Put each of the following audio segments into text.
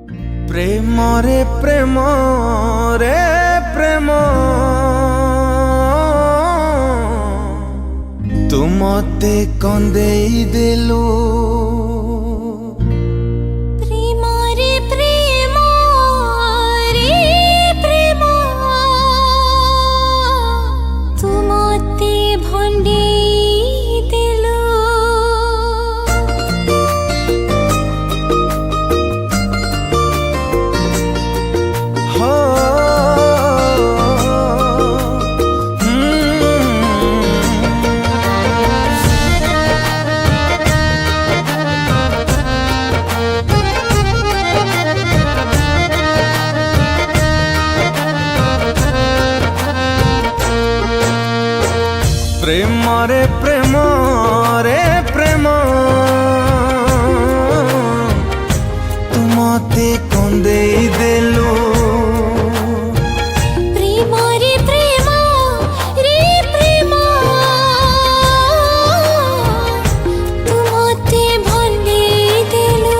प्रेम रे प्रेम रे प्रेम तू मते कंदेई देलु प्रेम रे प्रेम रे प्रेम तू मते भंडेई देलु हो प्रेम रे प्रेम रे प्रेम तू मते कंदेई देलु प्रेम रे प्रेम रे प्रेम तू मते भंडेई देलु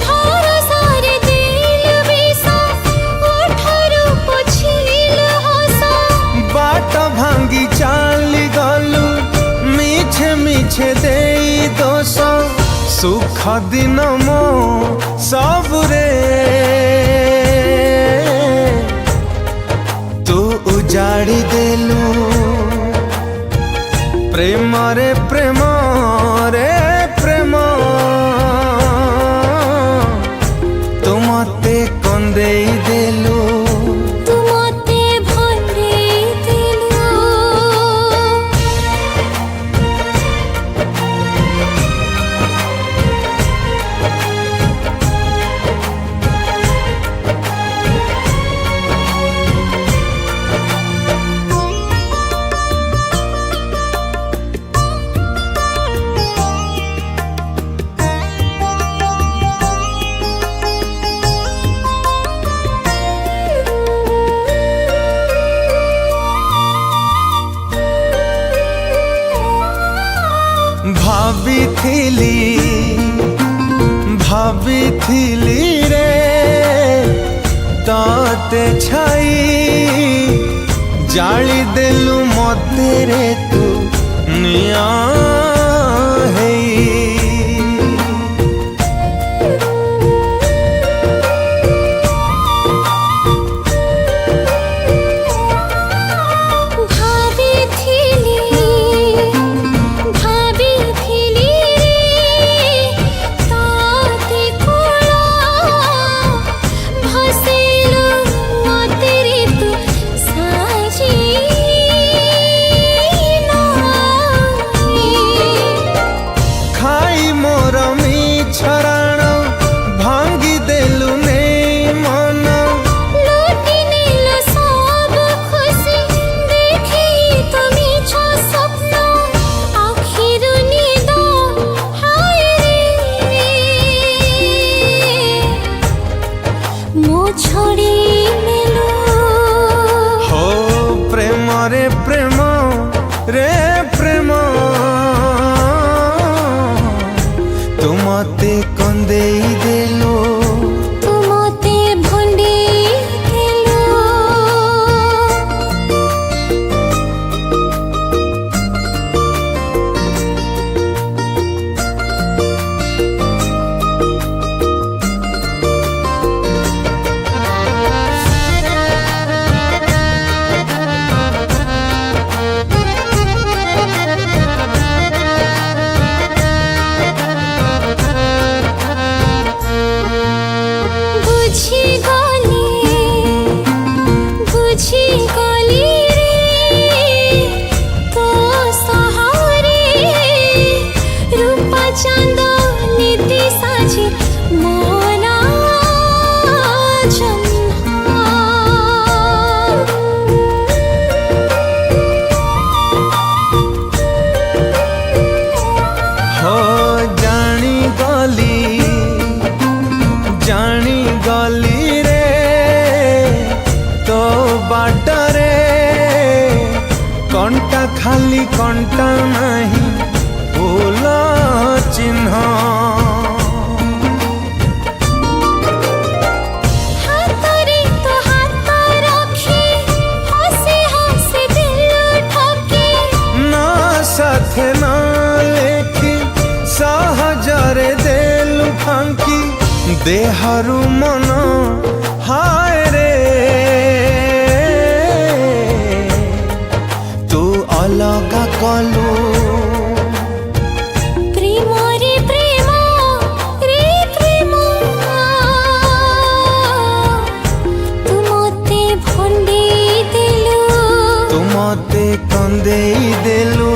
भरोसा रे दिल विसा ओठरू पछिल हसा बाट भांगी चाली गलु मिछे मिछे देई दोष सुख दिन मो सबरे तू उजाड़ी देलु प्रेम रे प्रेम रे प्रेम तू मते कंदेई देलु तू मते भंडेई देलु भाभी रे ताते छाई जाली देलु मते रे तू निया हो प्रेम रे प्रेम रे प्रेम तू मते कंदेई देलु तू मते भंडेई देलु खाली कंटा नहीं फूल चिन्ह ବାଙ୍କି ଦେହରୁ ମନ ହାୟ ରେ ତୁ ଅଲଗା କଲୁ ପ୍ରେମ ରେ ପ୍ରେମ ରେ ପ୍ରେମ ତୁ ମତେ ଭଣ୍ଡେଇ ଦେଲୁ ତୁ ମତେ କନ୍ଦେଇ ଦେଲୁ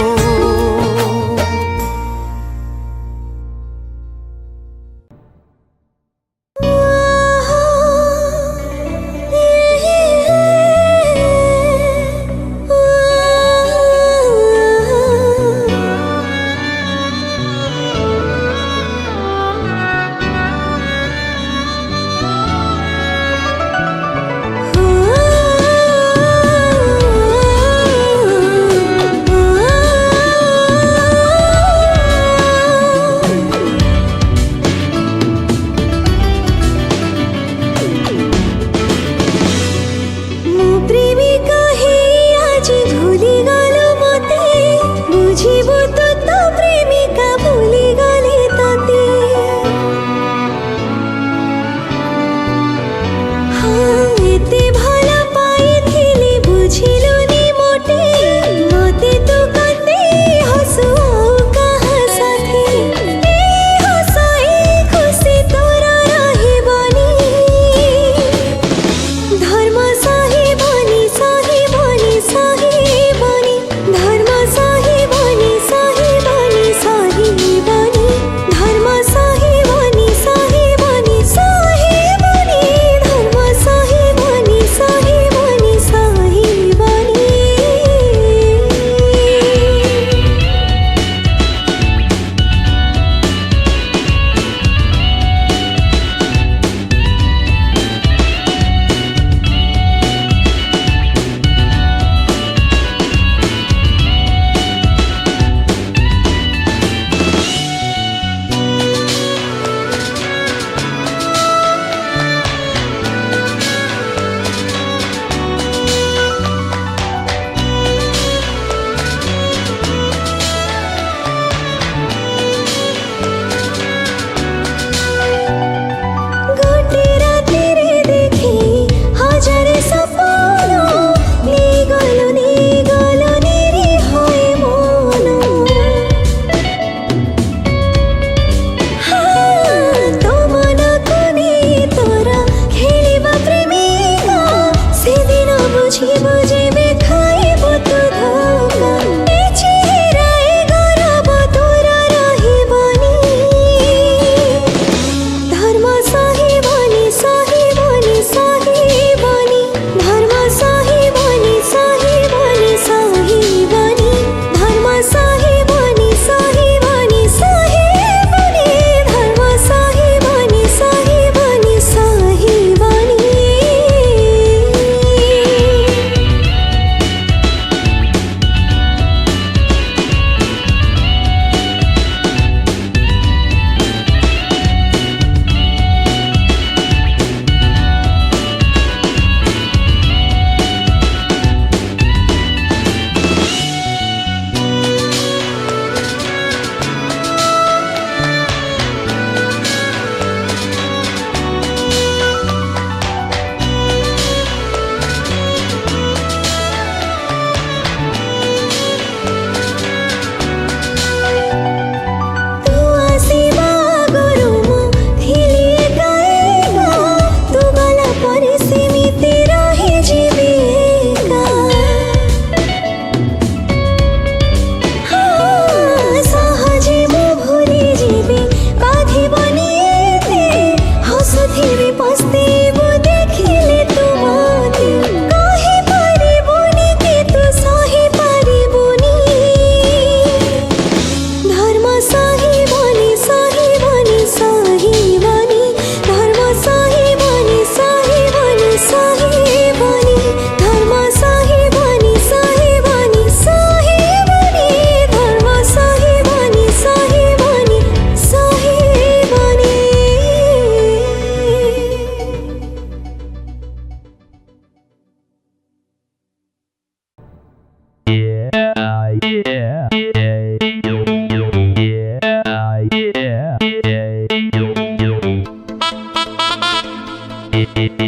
कहबू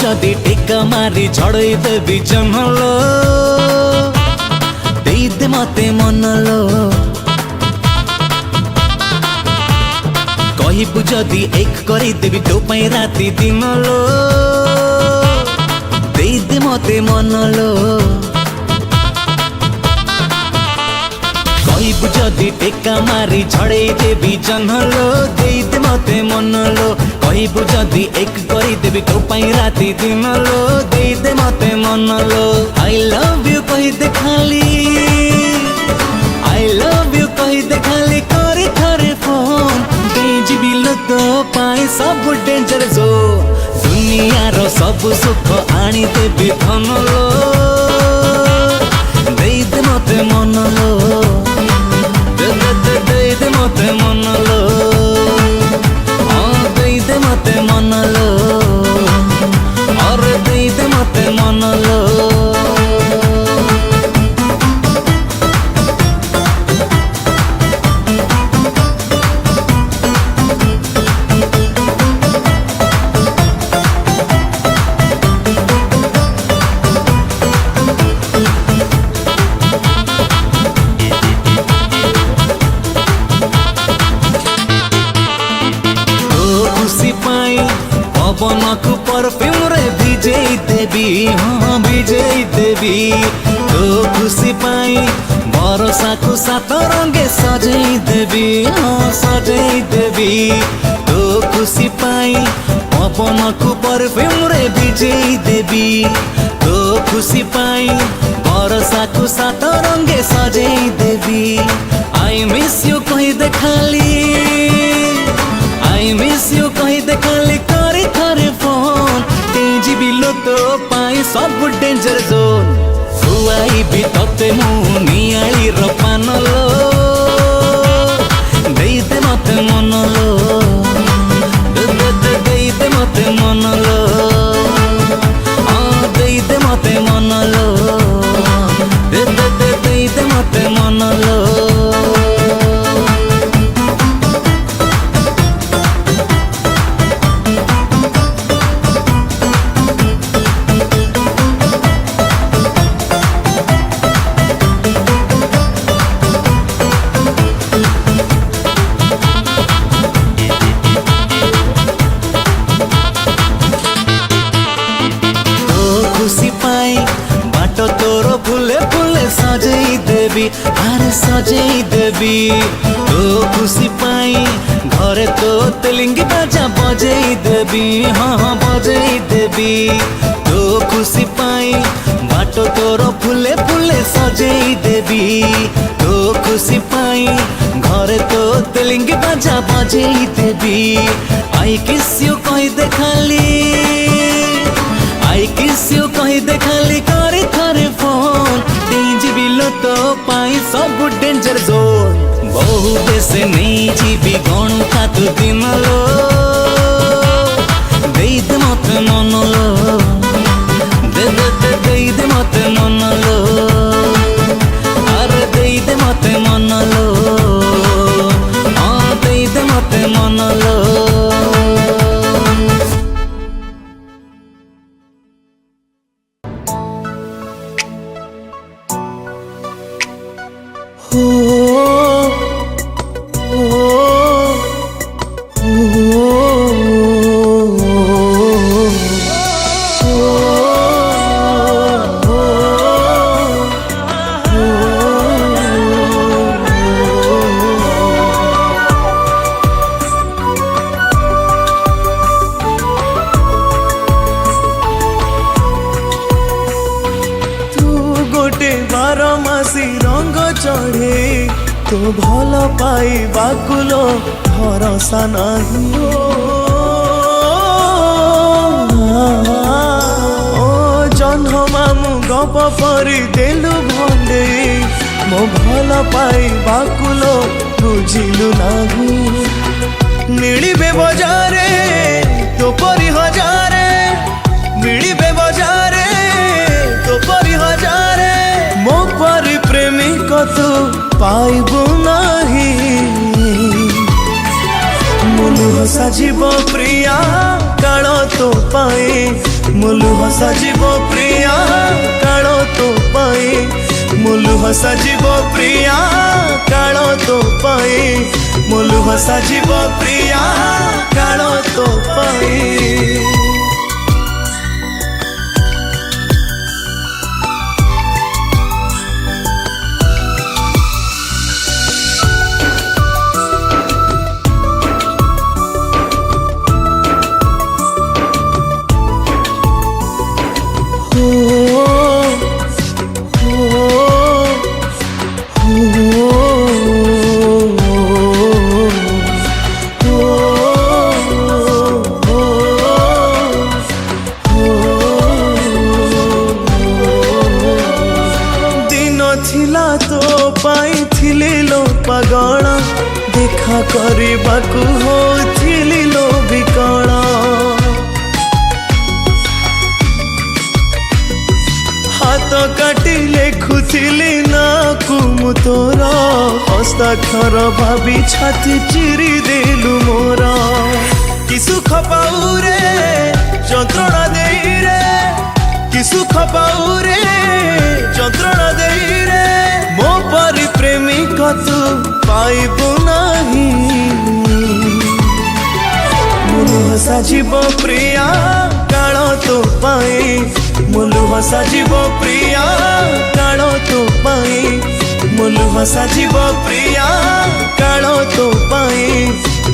जदि टेका मारी झड़े देवी जमल दे मते मनल कहबू जदि एक करी देवी तो पाई राति दिनल दे मते मनल कहबू जदि टेका मारी झड़े देवी जन्हल दे मते मनल कहबू जदि एक करी देवी तो पाई राति दिनल दे मते मनल आई लव यू कही दे खाली आई लव यू कही दे खाली करे थरे फोन जीविल तो पाई सब डेंजर जोन दुनियार सब सुख आनी देवी धनल दे मते मनल दे मते मनल दे मते मनल और दे मते मनल पवन को परफ्यूम रे भिजई देवी हाँ भिजई देवी तो खुशी पाई बरसा को सात रंगे सजई देवी हाँ सजई देवी तो खुशी पाई पवन को परफ्यूम रे भिजई देवी तो खुशी पाई बरसा को सात रंगे सजई देवी आई मिस यू कही दे खाली आई मिस यू कही दे खाली करे थरे फोन जीविल तो पाई सब डेंजर जोन खुआई भी तते मु नियाली र पानल दे मते मनल दे मते मनल दे मते मनल दे मते मनल तोर फूले फूले सजई देवी अरे सजई देवी तो खुशी पाई घरे तो तेलिंगी बाजा बजई देवी हाँ हाँ बजई देवी तो खुशी पाई बाटो तोर फूले फूले सजई देवी तो खुशी पाई घरे तो तेलिंगी बाजा बजई देवी आई किस यू कही दे खाली आई किस यू कही दे खाली करे थरे फोन जीविल तो पाई सब डेंजर जोन बहु बेसे नहीं जीवी गणु खातु दिनल दे मते मनल दे मते मनल अरे दे मते मनल दे मते मनल तो भल पाई बाकुलो भरोसा नहीं ओ जन्म मामू गप परी देलु भंडे मो भल पाई बाकुलो बुझिलु नहीं मिलिबे बजारे तो परी हजारे मिलिबे बजारे तू पाइबु नाही मुलुह साजिब प्रिया काल तो पाई मुलुह साजिब प्रिया काल तो पाई मुलुह साजिब प्रिया काल तो पाई मुलुह साजिब प्रिया काल तो पाई पागल देखा करबाकू होथिली लो विकल हाथ काटी लेखुथिली ना कुमु तोर हस्ताक्षर भाभी छाती चिरी देलु मोर कि सुख पाऊ रे जंत्रणा देई रे कि सुख पाऊ रे जंत्रणा देई रे मो परी प्रेमिक तू पाइबु नाही मुलुह साजिब प्रिया काल तो पाई मुलुह साजिब प्रिया काल तो पाई मुलुह साजिब प्रिया काल तो पाई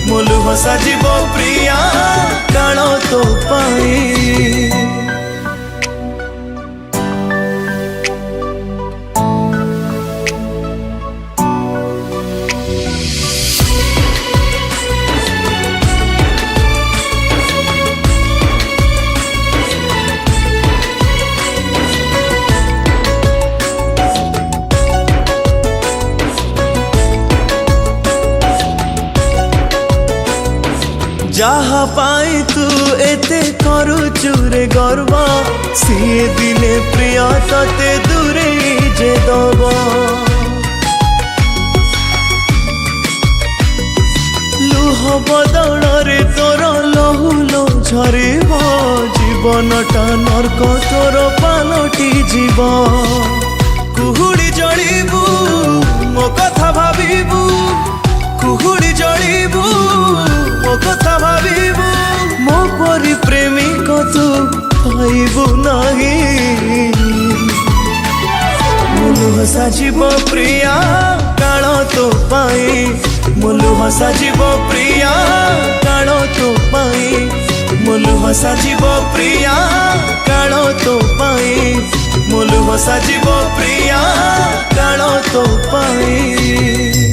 मुलुह साजिब प्रिया काल तो पाई जहा पाई तू एते करुचु रे गर्व सी दिने प्रिय तते दूरे जे दब लुह बदल रे तोर लहु लो झरिब जीवनटा नर्क तोर पालटी जीव कुहुड़ी जलिबू मो कथा भाबिबू कुहुड़ी जलिबू मो कथा भाबिबू मो परी प्रेमिक तू पाइबु नाही मुलुह साजिब प्रिया काल तो पाई मुलुह साजिब प्रिया काल तो पाई मुलुह साजिब प्रिया काल तो पाई मुलुह साजिब प्रिया काल तो पाई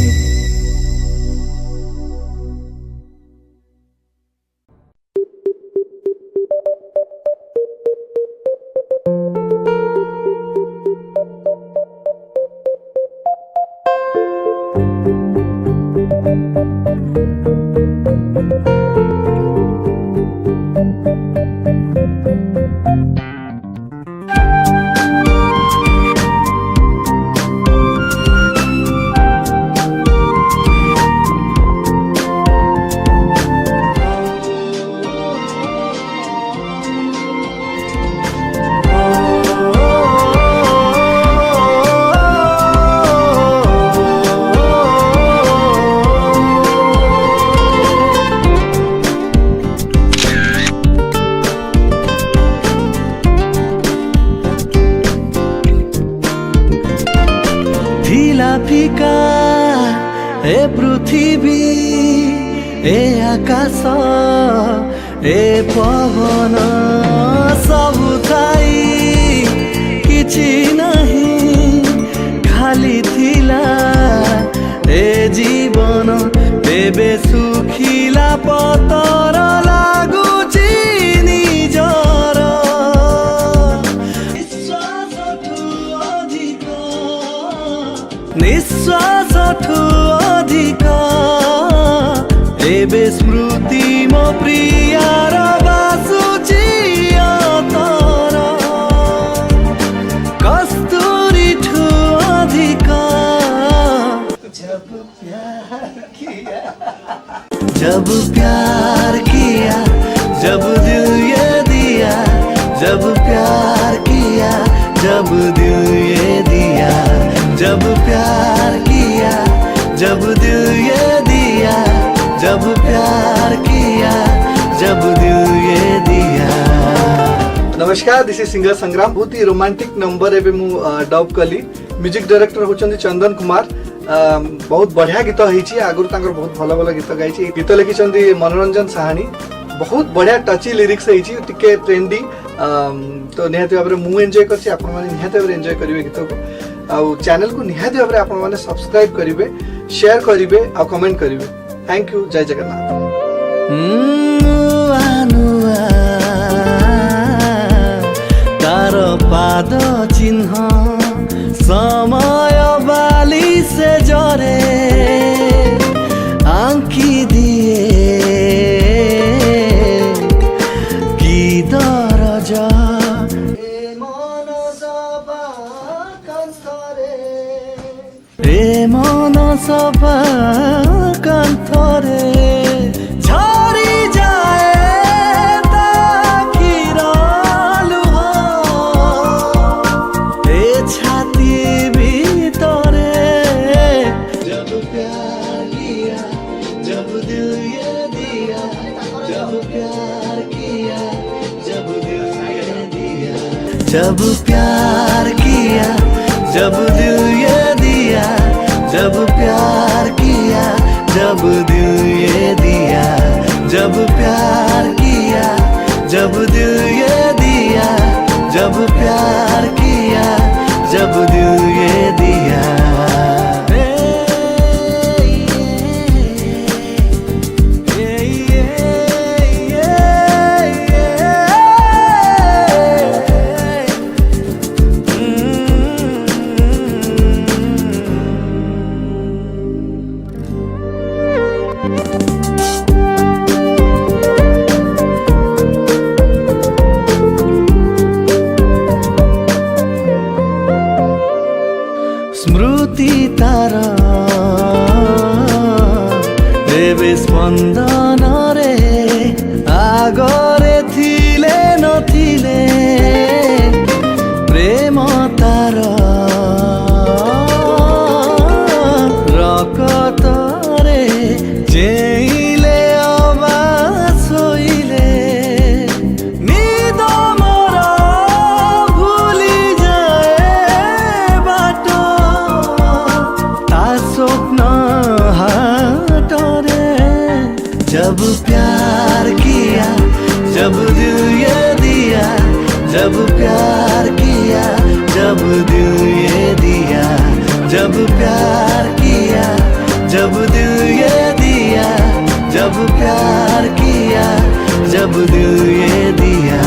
फिका ए पृथ्वी ए आकाश ए पवन सबु थाई किछि नहीं खाली थिला ए जीवन तेबे सुखिला पतर लागुची निजर निश्वास ठु अधिक एबे स्मृति मो प्रियार बासुची अतर जब प्यार किया, जब दिल ये दिया, जब प्यार किया, जब दिल ये दिया, जब प्यार किया, जब दिल ये दिया, जब प्यार किया, जब दिल ये दिया। नमस्कार, दिस इज सिंगर संग्राम। बहुत ही रोमांटिक नंबर एबे मु डब कली। Music director होचंदी Chandan Kumar. बहुत बढ़िया गीत होईची। आगुर तांकर बहुत भल भल गीत गाइची। गीत लिखिचंदी मनोरंजन साहानी। बहुत बढ़िया टची लिरिक्स होईची, टिके ट्रेंडी। तो निहाती भाबरे मु एन्जॉय करछि, आपण माने निहाती भाबरे एन्जॉय करिवे गीत को। आ चैनल को निहाती भाबरे आपण माने सब्सक्राइब करिवे, शेयर करिवे आ कमेंट करिवे। Thank you. जय जगन्नाथ। तार पाद चिन्ह समय बाली से जरे आंकी दिए की दरज मन सफा कंथरे झरी जाए ताकिर लुह ए छाती भीतरे। जब प्यार किया, जब दिल ये दिया, जब प्यार किया, जब दिल ये दिया, जब प्यार किया, जब दिल ये दिया, जब प्यार किया, जब दिल ये दिया, जब प्यार किया, जब दिल ये दिया, जब प्यार किया, जब दिल ये दिया। स्मृति तार एबे स्पंदन रे आगरे थिले नथिले प्रेम तार रकत रे चेइले अबा सोइले निद मोर भूली जाए बाटो ता स्वप्न हाटरे। जब प्यार किया, जब दिल ये दिया, जब प्यार किया, जब दिल ये दिया, जब प्यार किया, जब दिल ये दिया, जब प्यार किया, जब दिल ये दिया।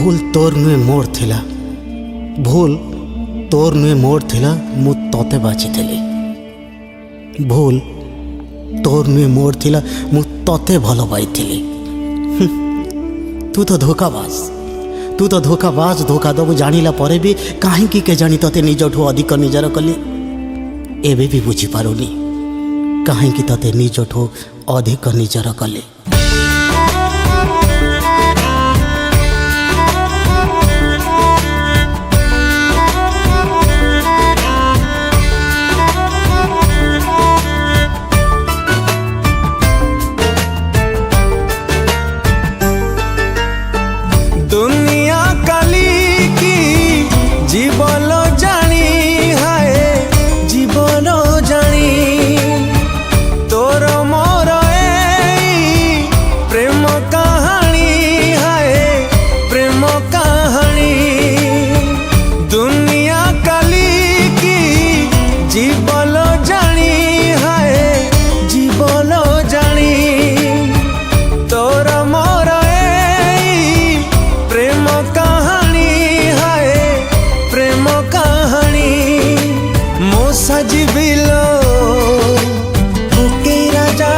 भूल तोर नुए मोर थिला, भूल तोर नुए मोर थिला, मु तोते बाचिथिली। भूल तोर नुए मोर थिला, मु तोते भलो पाइथिली। तू तो धोखाबाज, तू तो धोखाबाज। धोखा दबु जानिला परे भी काहींकि के जानी तोते निजठु अधिक निजर कली। एबे भी बुझी पारुनी काहींकि तोते निजठु अधिक निजर कली। दुनिया काली की जीवन जानी है, जीवन जानी तोर मोर एई प्रेम कहानी है, प्रेम कहानी। दुनिया काली की जीवन जानी है, जीवन जानी तोर मोर प्रेम कहानी है, प्रेम कहानी। मो सजीविलो बुके राजा,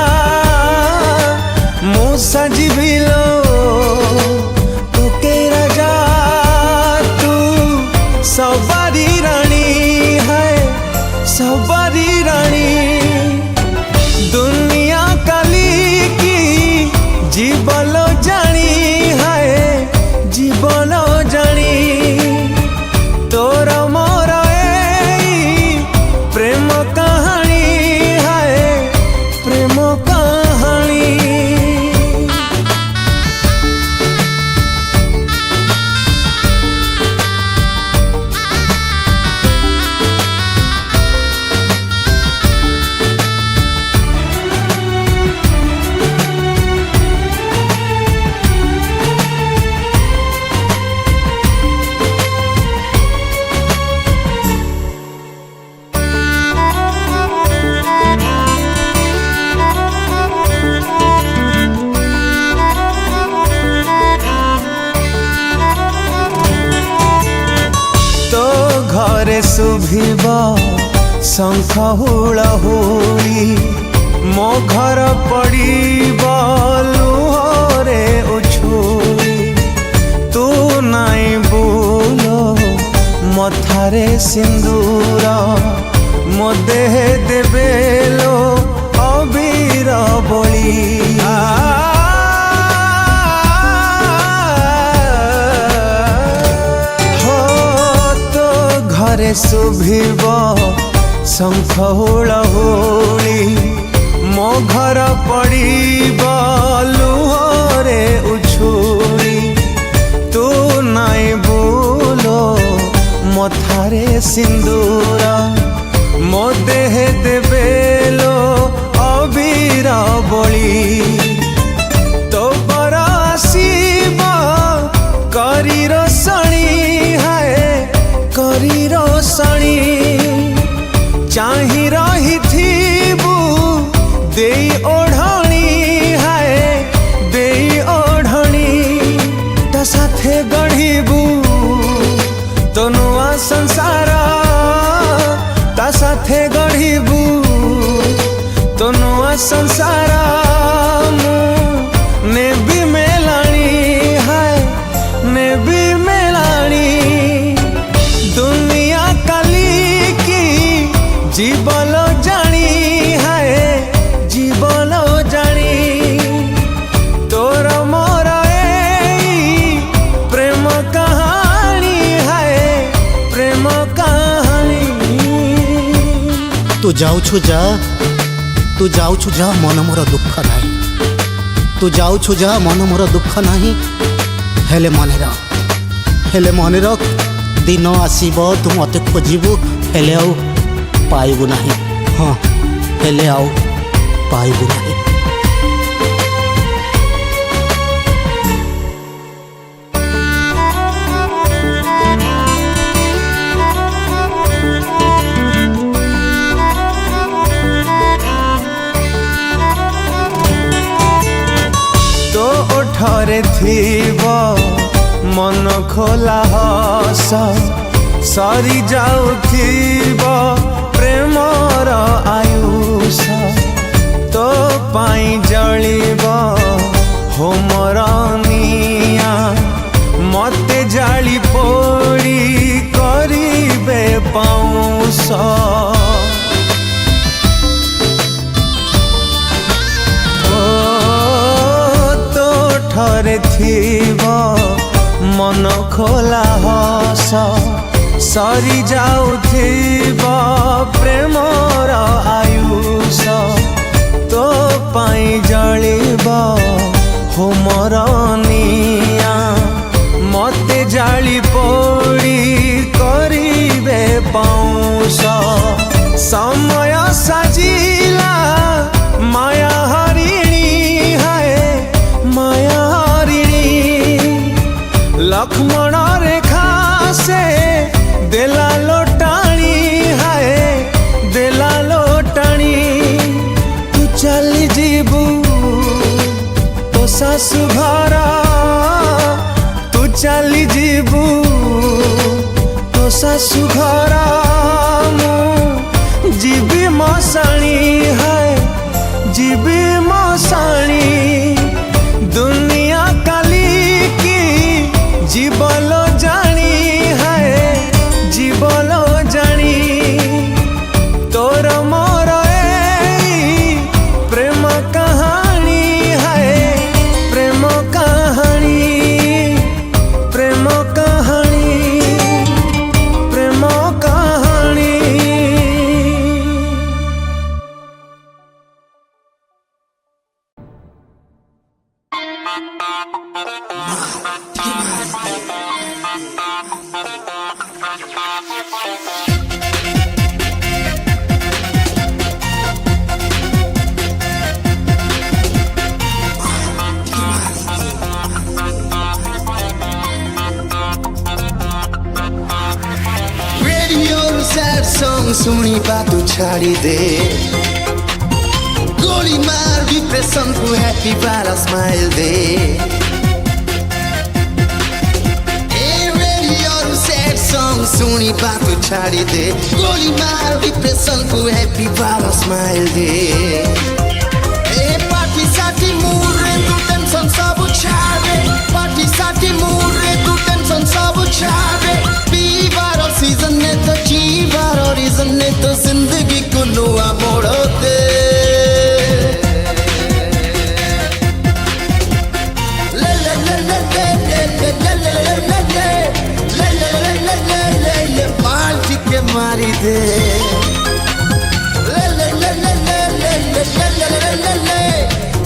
मो सजीविलो बुके राजा। तू सबरी रानी है, सबरी रानी। दुनिया काली की जीवन जानी है, जीवन जानी तोर मोर एई प्रेम कहानी है, प्रेम कहानी। तो घरे शुभिब शंख हुलहुली, मो घर पड़ब लुहरे उछुली। तू नाई बोलो मथारे सिंदूर, मो देह देवेलो अबीर बली। घरे शुभिब शंख हुलहुली, मो घर पड़ब लुहरे उछुली। तू नाई बोलो मथारे सिंदूर, मो देह देवेलो अबीर बली। तो बरासीब करी रोसणी है, करी रोसणी। चाही रही थीबू देई ओढ़णी है, देई ओढ़णी। ता साथे गढ़ीबू तो नुआ संसार, ता साथे गढ़ीबू तो नुआ संसार। ने भी मेलानी है, ने भी मेलानी। दुनिया काली की जीवन जानी है, जीवन जानी तोर मोर एई प्रेम कहानी है, प्रेम कहानी। तू जाऊछु जा, तू जाऊछु जा, मन मोर दुख नाही। तू जाऊछु जा, मन मोर दुख नाही। हेले मने रख, हेले मने रख, दिन आसीब तू मते खोजिबु, हेले आउ पाइबु नाही। हाँ, हेले आउ पाइबु नाही। तो ओठरे थीब मन खोला हस सरी जाउथिब प्रेमर आयुष तो पाई जलिब होमर निया मते जाली पोड़ी करिबे पाउस तो ठरे थिब मन खोला हस सरी जाउथिब प्रेमर आयुष तो पाई जलिब होमर निया मते जाली पोड़ी करिबे पाउस समय साजिला माया हरिणी हाय माया हरिणी लक्ष्मण रेखा से देला लोटाणी हाय देला लोटाणी तू चली जीबू तो सासु घर तू चली जीबू तो सासु घर मु जीबी मसाणी हाय जीबी मसाणी दुनिया काली की जीवलो जानी हाय जीवलो जानी तोर मोर एई प्रेम कहानी हाय प्रेम कहानी प्रेम कहानी प्रेम कहानी। सैड सॉन्ग सुनी बातू छाड़ी दे गोली मार डिप्रेशन को हैप्पी वाला स्माइल दे रेडियो सैड सॉन्ग सुनी बातू छाड़ी दे गोली मार डिप्रेशन को हैप्पी वाला स्माइल दे पार्टी साथी मूड रे तू टेंशन सब छाड़े पार्टी साथी मूड रे तू टेंशन सब छाड़े पीवार सीजन ने तो जीवार रीजन ने तो जिंदगी को नया मोड़ दे ले ले ले ले ले ले ले ले ले ले ले ले ले ले ले ले बाल्टी के मारी दे ले ले ले ले ले ले ले ले ले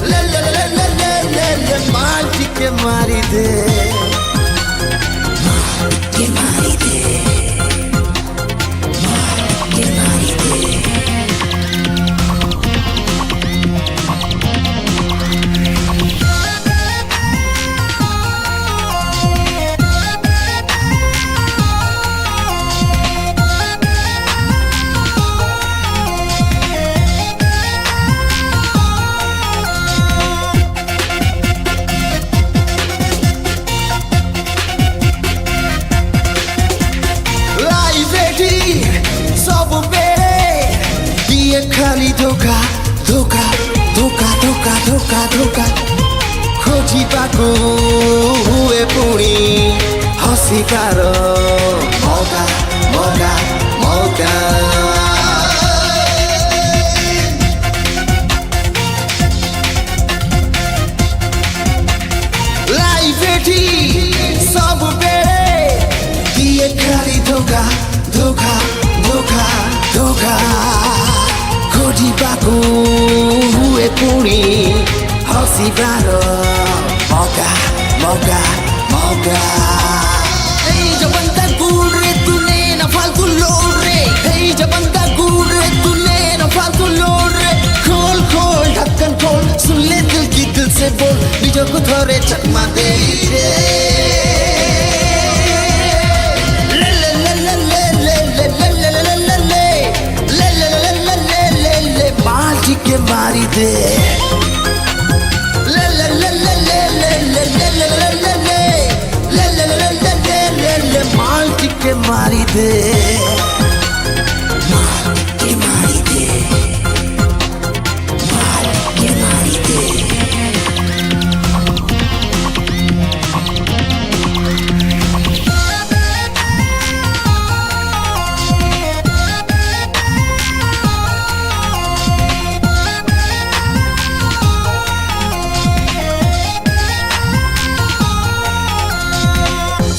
ले ले ले ले ले ले बाल्टी के मारी दे के मारी दे खाली धोखा धोखा धोखा धोखा धोखा धोखा खोजी पाको हुए पुणी हसी कार मौका मौका मौका लाइफ एठी सब बेड़े दिए खाली धोखा धोखा धोखा धोखा खोजी पाको हुए पुणी हसी कार मौका मौका मौका जो बंदा गुड़ रे तूने न फालतू लोड रे जो बंदा गुड़ रे तूने न फालतू लोड रे खोल खोल ढक्कन खोल सुन ले दिल की दिल से बोल निजों को थोड़े चकमा दे रे ले ले ले ले ले ले ले ले ले ले ले ले ले ले ले ले ले ले बाल्टी के मारी दे ले ले ले ले ले ले ले ले ले ले ले ले दे मार के मारी दे मार के मारी दे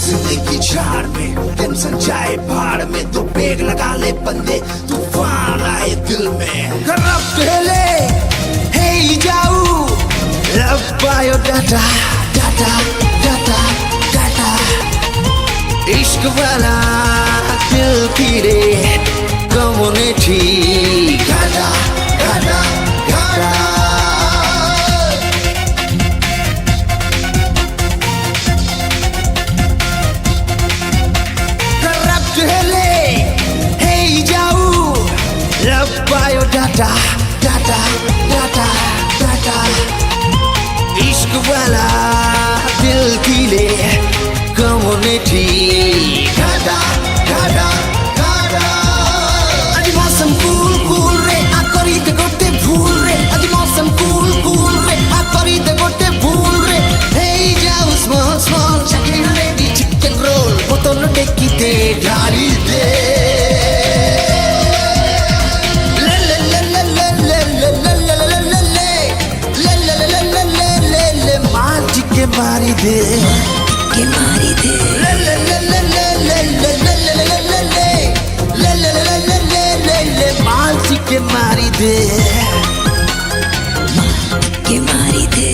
जिंदगी झाड़ में टेंशन जाए भाड़ में तो पेग लगा ले बंदे तूफान आए दिल में रब पहले हे जाऊ रब bio data data data data इश्क वाला दिल फिरे कम्युनिटी गाटा गाटा गाटा bio data data data data इश्क वाला दिल कीले कम्युनिटी गाटा गाटा गाटा आज मौसम कूल कूल रे आ करी ते गोटे भूल रे आज मौसम कूल कूल रे आ करी ते गोटे भूल रे हे जाओ small small chicken ready chicken roll बोतल टेकी ते ढाली दे के मारी दे के मारी दे ले ले ले ले ले ले ले ले ले ले ले ले ले ले ले ले ले ले माल के मारी दे के मारी दे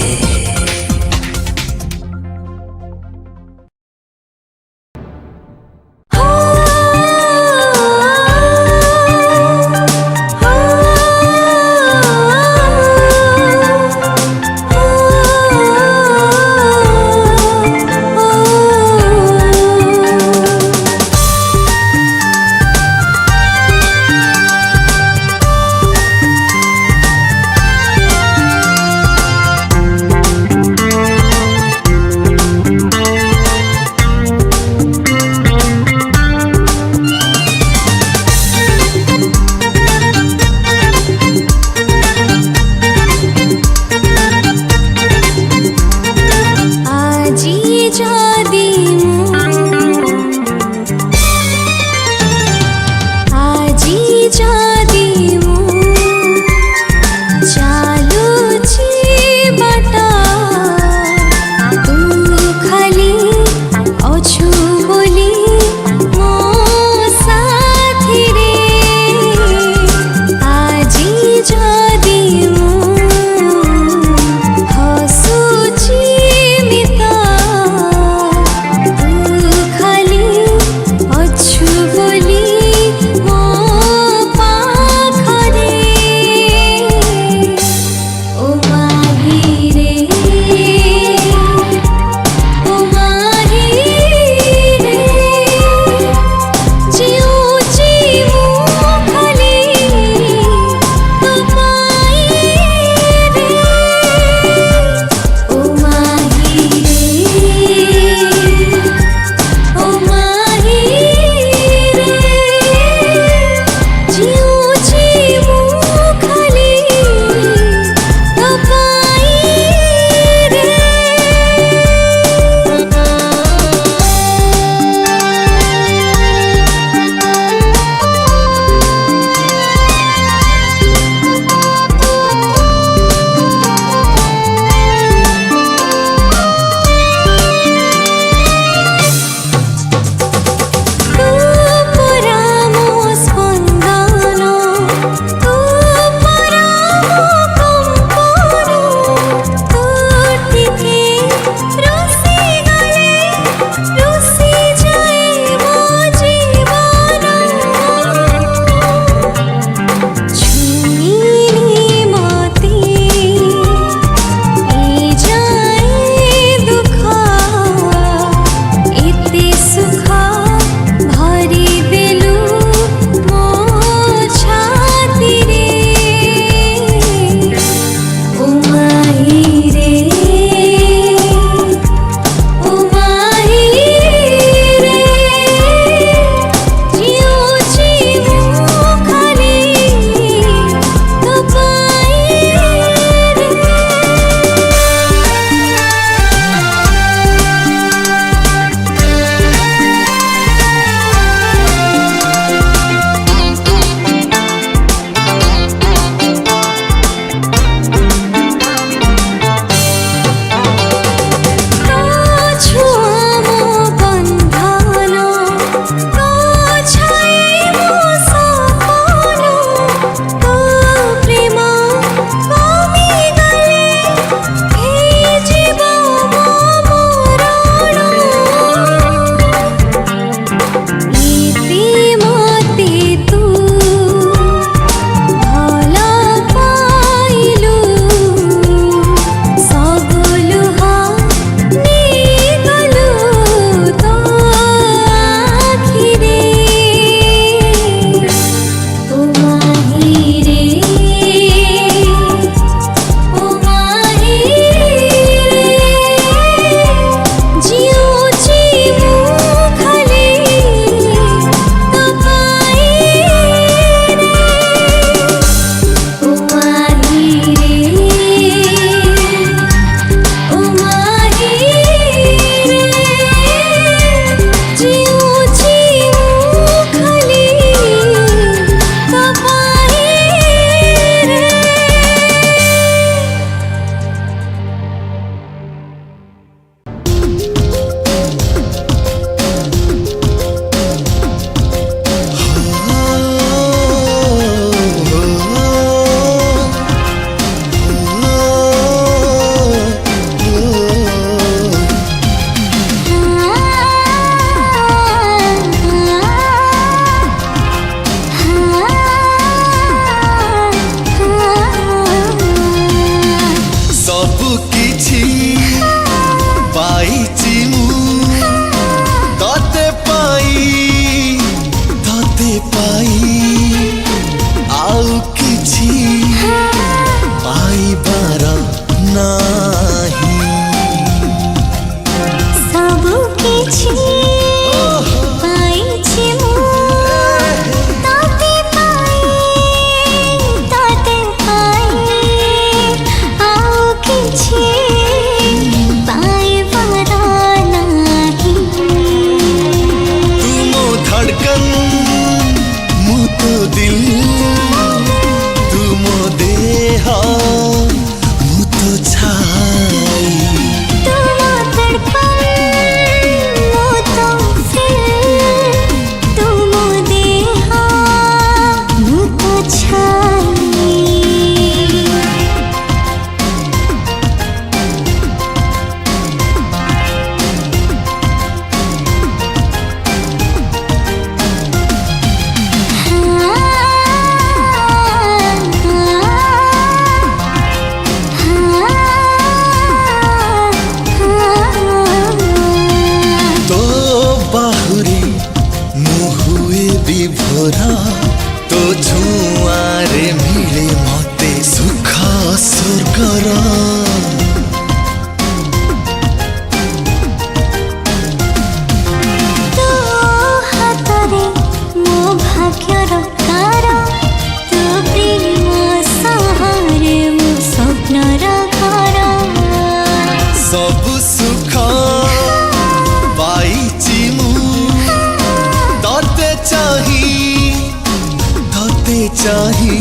चाही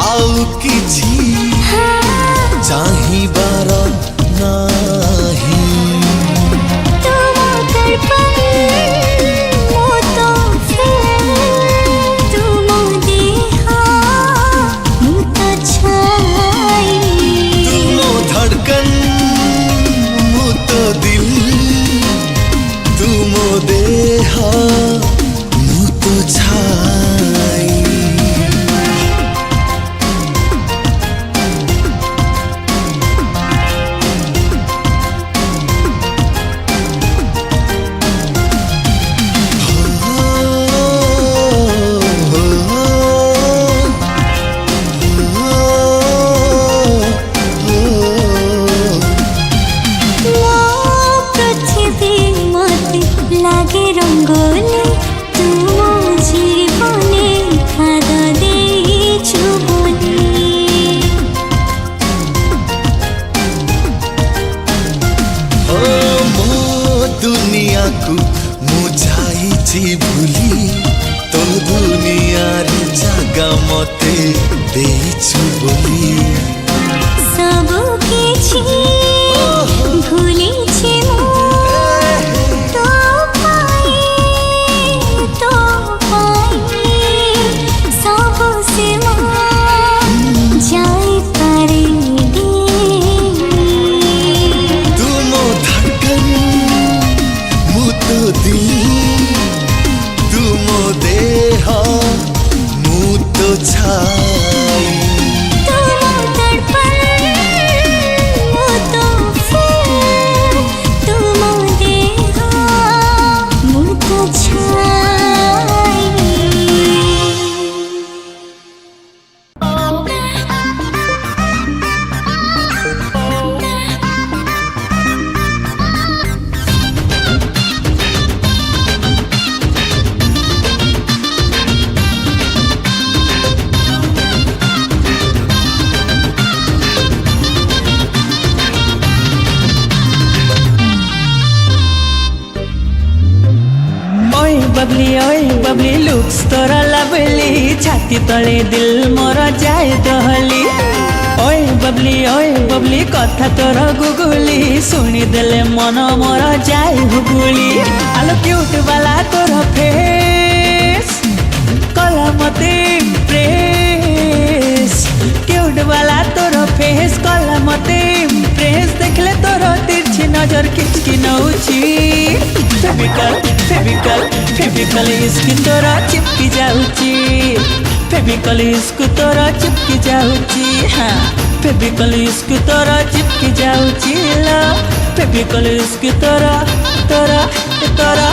आउ किछि चाहिबार नाही तुम दर्पण मो तो फूल तुम देहा मु तो छाई तुमो धड़कन मु तो दिल तुमो देहा मु तो छाई पृथ्वी मते लागे रंगोली तुम जीवने खाद देछु बोली ओ मो दुनिया को मुझाई भूली तो दुनिया रे जागा मते देछु बोली सब किछि भूली छि मु तो पाई सब से जाई पारे तुमो धड़कन मु तो दिल तुमो देहा मु तो छाई तुम दर्पण मो तो फूल तुम देहा मु तो छाई ओए बबली लुक्स तोरा लवली छाती तले दिल मोर जाए दहली ओए बबली कथा तोर गुगुली शुणी देले मन मोर जाए हुगुली आलो क्यूट वाला तोर फेस कला मते प्रेस क्यूट वाला तोर फेस कला मते प्रेस देखले तोर तिरछी नजर किचकी नौची फेविकल इसकी तोरा चिपकी जाउची फेविकल इसको तोरा चिपकी जाउची हाँ फेविकल इसको तोरा चिपकी जाउची ला फेविकल इसकी तोरा तोरा तोरा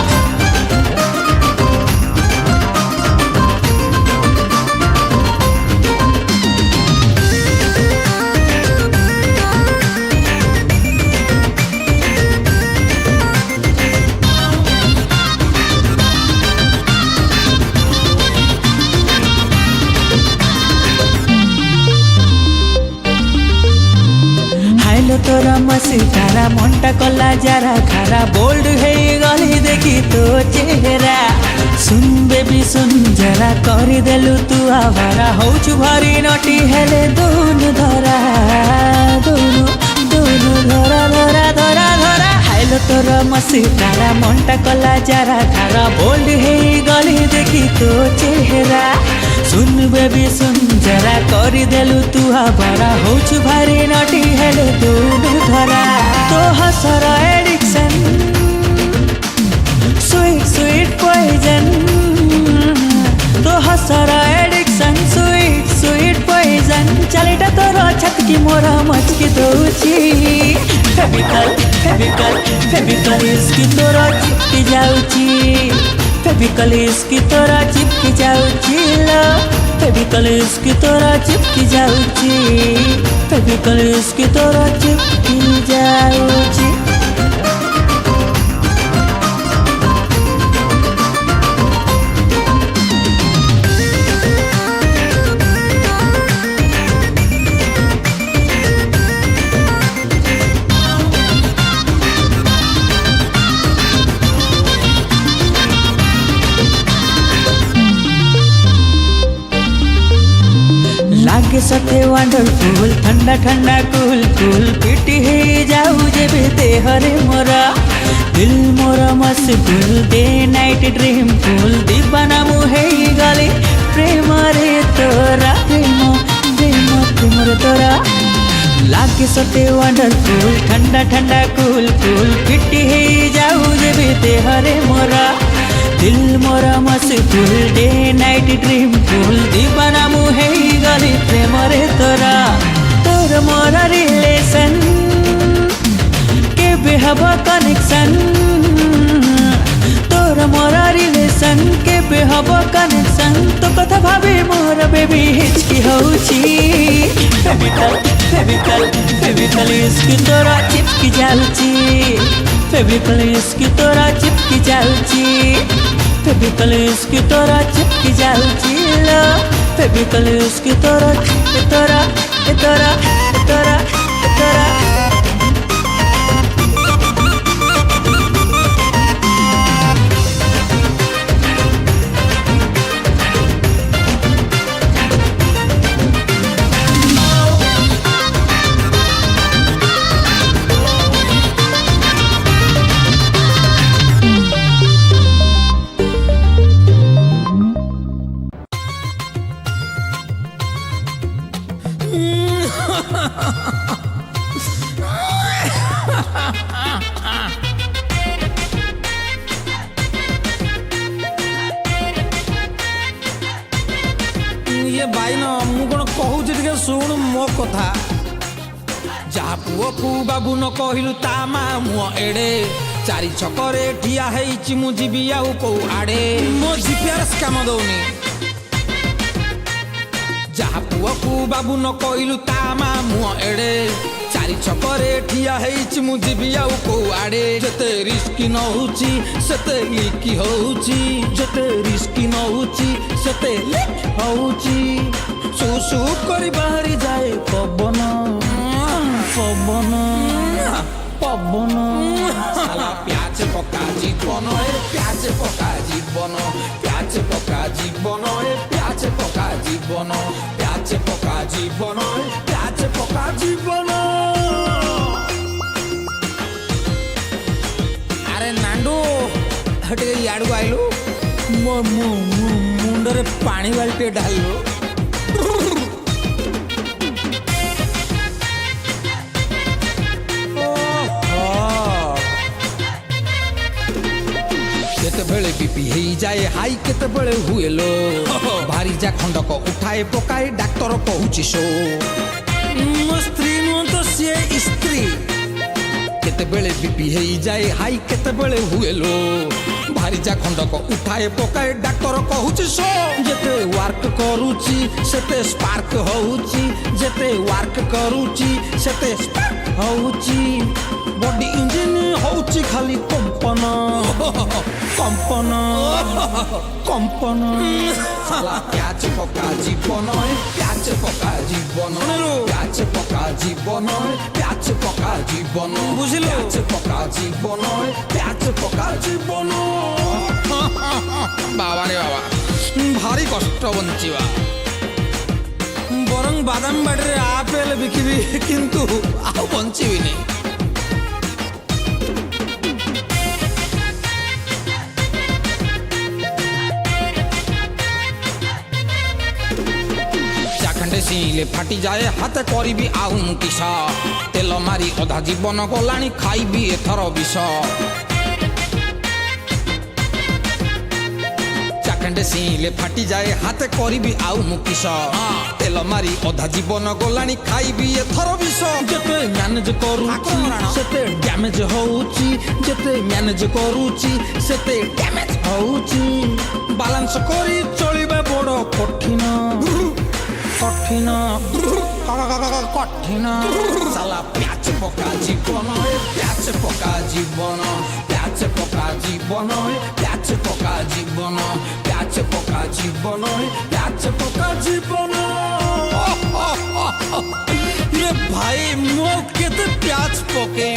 हाइलो तोरा मसी तारा मंटा कला जरा खारा बोल्ड है गली देखी तो चेहरा सुन बेबी सुन जरा करी देलु तू आवारा होचु भारी नटी हेले दोनों धरा दोनों धरा धरा धरा धरा हाइलो तोरा मसी तारा मंटा कला जरा खारा बोल्ड है गली देखी तो चेहरा सुन बेबी सुन जरा करी देलु तू आवारा होचु भारी नटी हेले दोनों धरा तो हसर एडिक्शन स्वीट स्वीट पॉइजन तो हसर एडिक्शन स्वीट स्वीट पॉइजन चलेटा तोर छटकी मोरा मचकी दउची फेविकल इसकी तोरा चिपकी जाउची फेविकल इसकी तोरा चिपकी जाउची ला फेविकल इसकी तोरा चिपकी जाउची फेविकल इसकी तोरा चिपकी जाउची सते वंडरफुल ठंडा ठंडा कूल कूल पिटी हे जाऊ जेबे देहरे मोरा दिल मोरा मशगुल डे नाइट ड्रीम फुल दीवाना मु हे गली प्रेम रे तोरा प्रेम प्रेम प्रेम रे तोरा लागे सते वंडरफुल ठंडा ठंडा कूल कूल पिटी हे जाऊ जेबे देहरे मोरा दिल मोरा मशगुल डे नाइट ड्रीम फुल दीवाना मु हे गली प्रेम रे तोरा तोर मोरा रिलेशन केबे हब कनेक्शन तोर मोरा रिलेशन केबे हब कनेक्शन तो कथा भाबे मोर बेबी हिचकी होउची फेविकल फेविकल फेविकल इसकी तोरा चिपकी जालची फेविकल इसकी तोरा चिपकी जालची फेविकल इसकी तोरा चिपकी जालची लो फेविकल इसकी तोरा तोरा तोरा तोरा तोरा ये भाई न मु कौन कहूँ टे शुण मो कथा जहा पुओ को बाबू न कहलु ता मा मुह एड़े चारि छकरे ठिया है मु जीवी आउ कौ आड़े मो जीपीआरएस काम दौनी जहा पुओ को बाबू न कहलु ता मा मुह एड़े चारि छकरे ठिया है मु जीवी आउ कौ आड़े जते रिस्की न होची सेते लिकी होची जते रिस्की न होची सेते लिक होची सु सु करी बाहरी जाए पवन पवन पवन साला प्याज पका जीवन ए प्याज पका जीवन प्याज पका जीवन ए प्याज पका जीवन प्याज पका जीवन ए प्याज पका जीवन अरे नांडू हटे याड को आइलु मो मुंडरे पानी बाल्टी ढालु केतेबेले बीपी हे जाए हाई केतेबेले हुए लो भारी जा खंडक उठाए पकाए डाक्टर कहूची सो मो स्त्री नु तो से स्त्री केतेबेले बीपी हे जाए हाई केतेबेले हुए लो भारी जा खंडक उठाए पकाए डाक्टर कहूची सो जेते वर्क करूची सेते स्पार्क होउची जेते वर्क करूची सेते स्पार्क होउची बॉडी इंजन होउची खाली कंपन कंपन कंपन साला प्याज पका जीवन प्याज पका जीवन प्याज पका जीवन प्याज पका जीवन बुझिलो प्याज पका जीवन प्याज पका जीवन बाबा रे बाबा भारी कष्ट बंचिवा बरं बादाम बाड़ी आपेल बिकिबी किंतु आउ बंचिबिनी सीले फाटी जाए हाथ करी आउ किसा तेल मारी अधा जीवन गलाणी खाइबी एथर विष चाखंडे सीले फाटी जाए हाथ करी आउ किस तेल मारी अधा जीवन गलाणी खाइबी एथर विष जेते मैनेज करूची सेते डैमेज होउची जेते मैनेज करूची सेते डैमेज होउची बैलेंस करी चलिबा बड़ कठिन कठिन कठिन साला प्याज पका जीवन प्याज पका जीवन प्याज पका जीवन प्याज पका जीवन प्याज पका जीवन प्याज पका जीवन ये भाई मो केते प्याज पके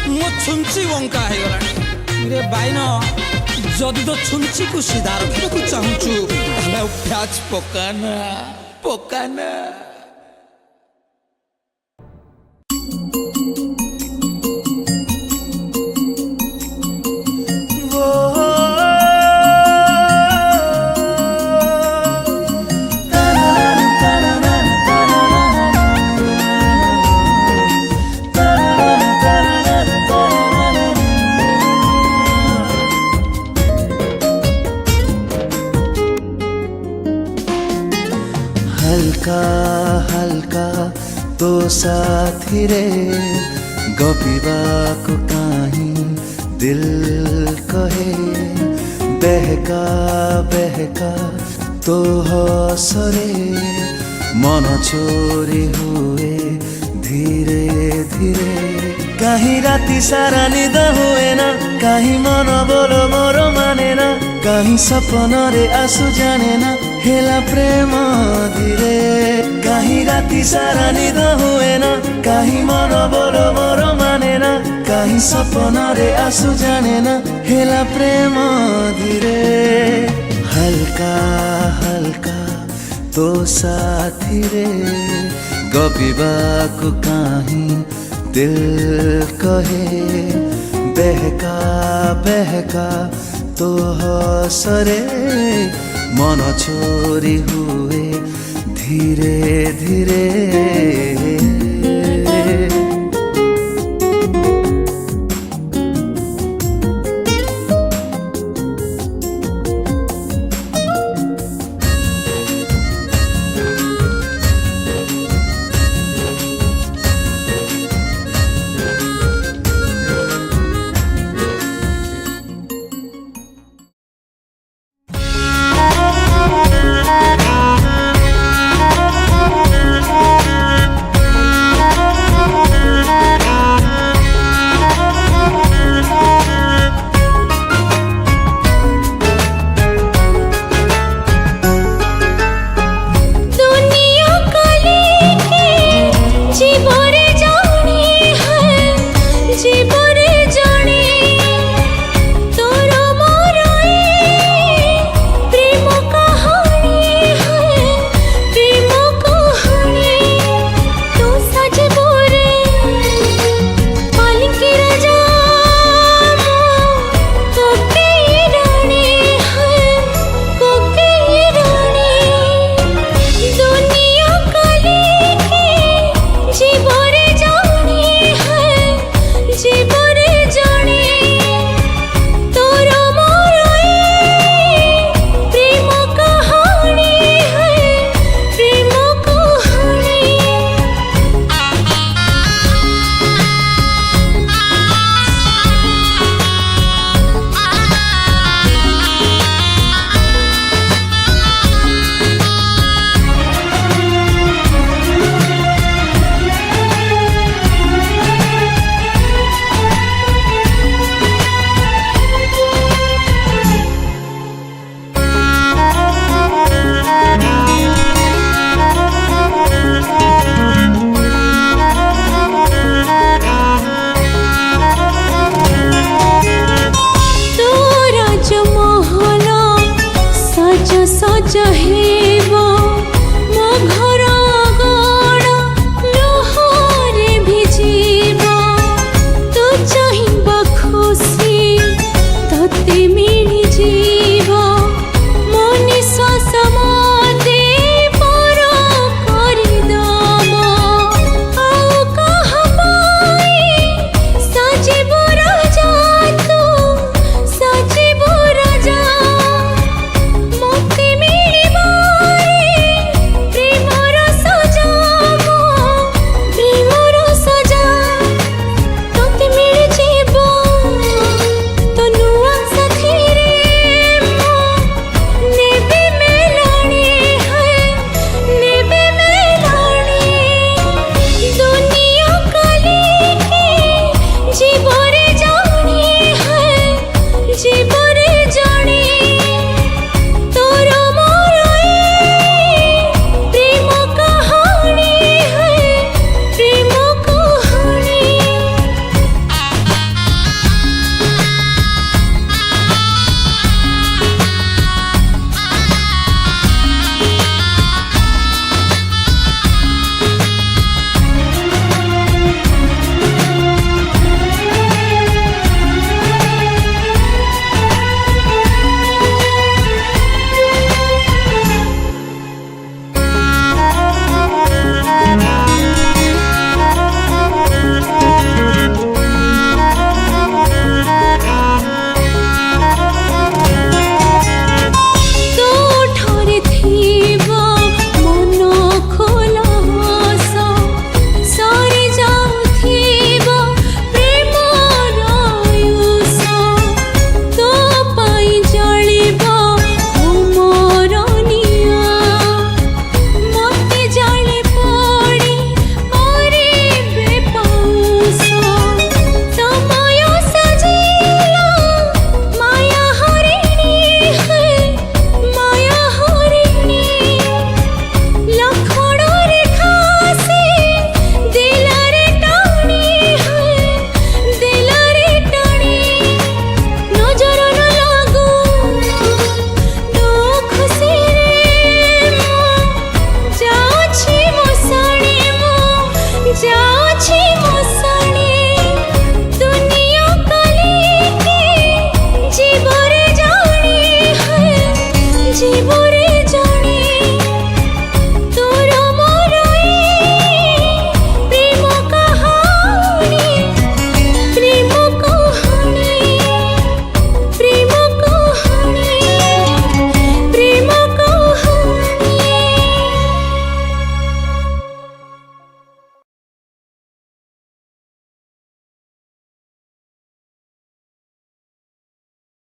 मो छुंची वंका है गलानी रे भाई न जदि तो छुंची को सीधा रखा चाहूँ प्याज पका ना पोकाना हल्का हल्का तो साथी रे गपिबाको काहीँ दिल कहे बहका बहका तो हसरे मन चोरी हुए धीरे धीरे कहीं राति सारा निद हुए ना कहीं मन बोलो मोर माने ना कहीं सपन रे आसु जाने ना हेला प्रेम धीरे कहीं राति सारा निद हुए ना कहीं मन बोलो मोर माने ना कहीं सपन रे आसु जाने ना हेला प्रेम धीरे हल्का हल्का तो साथी रे गपिबाको काहीँ दिल कहे बहका बहका तो हसरे मन चोरी हुए धीरे धीरे सज सज हे